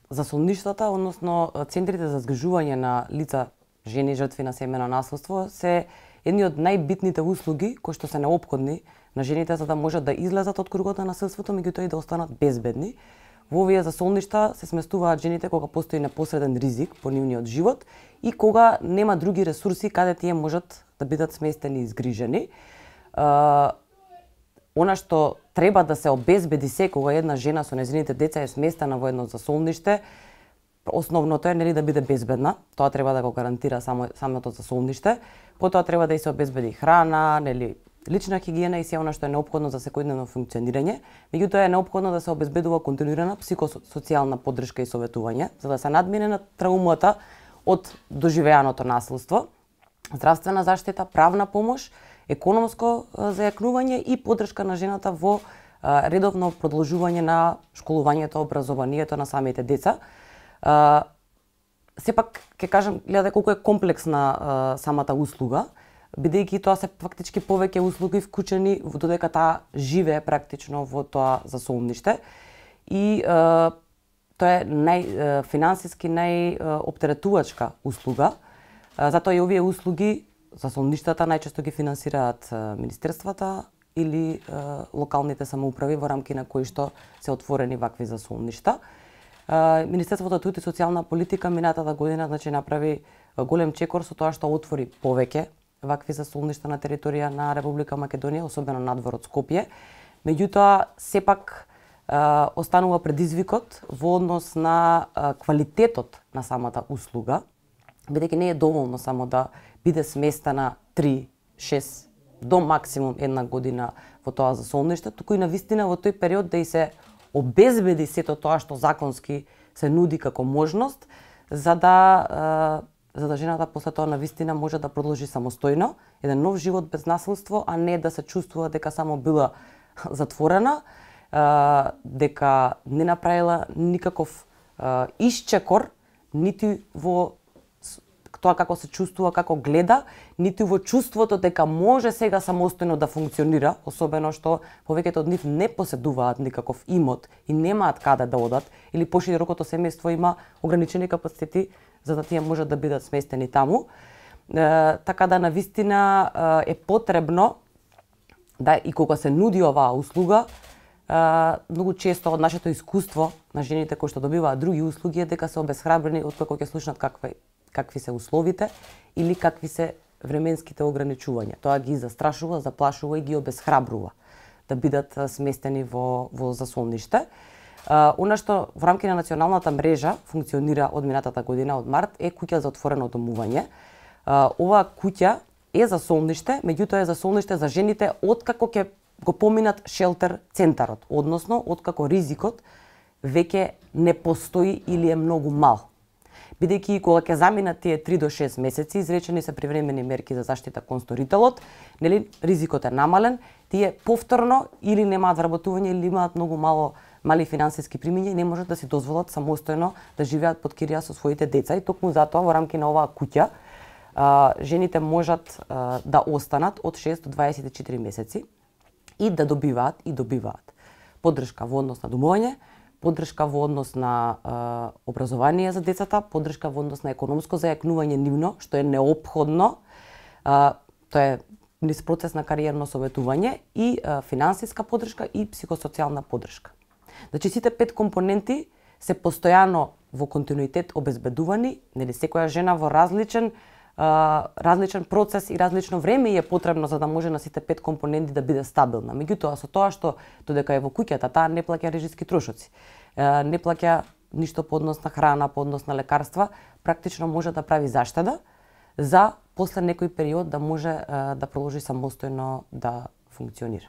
засолништата, односно центрите за згрижување на лица, жени жртви на семејно насилство се едни од најбитните услуги кои што се неопходни на жените за да можат да излезат од кругот на насилството, меѓутоа и да останат безбедни. Во овие засолништа се сместуваат жените кога постои непосреден ризик по нивниот живот и кога нема други ресурси каде тие можат да бидат сместени и згрижени. Она што треба да се обезбеди секога една жена со нејзините деца е сместена во едно засолниште, основното е нели да биде безбедна, тоа треба да го гарантира самото засолниште. Потоа треба да и се обезбеди храна, нели лична хигиена и се она што е неопходно за секојдневно функционирање. Меѓутоа е неопходно да се обезбедува континуирана психосоцијална поддршка и советување за да се надмине на траумата од доживеаното насилство, здравствена заштита, правна помош, економско зајакнување и поддршка на жената во редовно продолжување на школувањето, образованието на самите деца. Сепак ќе кажам, гледате колку е комплексна самата услуга, бидејќи тоа се фактички повеќе услуги вклучени додека таа живее практично во тоа засолниште и тоа е финансиски најоптеретувачка услуга. Затоа и овие услуги засолништата најчесто ги финансираат министерствата или локалните самоуправи во рамки на кои што се отворени вакви засолништа. Министерството за труд и социјална политика минатата година направи голем чекор со тоа што отвори повеќе вакви засолништа на територија на Република Македонија, особено надвор од Скопје. Меѓутоа, сепак останува предизвикот во однос на квалитетот на самата услуга, бидејќи не е доволно само да биде сместена 3, 6 до максимум една година во тоа засолниште, туку и навистина во тој период да и се обезбеди сето тоа што законски се нуди како можност, за да жената после тоа навистина може да продолжи самостојно еден нов живот без насилство, а не да се чувствува дека само била затворена, дека не направила никаков исчекор нити во тоа како се чувствува, како гледа, нити во чувството дека може сега самостојно да функционира, особено што повеќето од нив не поседуваат никаков имот и немаат каде да одат, или поширокото семејство има ограничени капацитети за да тие можат да бидат сместени таму. Така да навистина е потребно да и кога се нуди оваа услуга, многу често од нашето искуство на жените кои што добиваат други услуги е дека се обесхрабрени откако ќе слушнат какви се условите или какви се временските ограничувања. Тоа ги застрашува, заплашува и ги обесхрабрува да бидат сместени во засолниште. Она што во рамки на националната мрежа функционира од минатата година, од март, е куќа за отворено домување. Оваа куќа е засолниште, меѓутоа е засолниште за жените откако ќе го поминат шелтер центарот, односно откако ризикот веќе не постои или е многу мал. Бидејќи кога ќе заминат тие 3 до 6 месеци, изречени се привремени мерки за заштита кон сторителот, нели ризикот е намален, тие повторно или немаат вработување или имаат многу мали финансиски примања и не можат да си дозволат самостојно да живеат под кирија со своите деца и токму затоа во рамки на оваа куќа жените можат да останат од 6 до 24 месеци и да добиваат поддршка во однос на домување, поддршка во однос на образование за децата, поддршка во однос на економско зајакнување нивно, што е неопходно. Тоа е низ процес на кариерно советување и финансиска поддршка и психосоцијална поддршка. Значи сите 5 компоненти се постојано во континуитет обезбедувани, нели секоја жена во различен процес и различно време е потребно за да може на сите 5 компоненти да биде стабилна. Меѓутоа со тоа што додека е во куќата, таа не плаќа режиски трошоци, не плаќа ништо по однос на храна, по однос на лекарства, практично може да прави заштеда за после некој период да може да продолжи самостојно да функционира.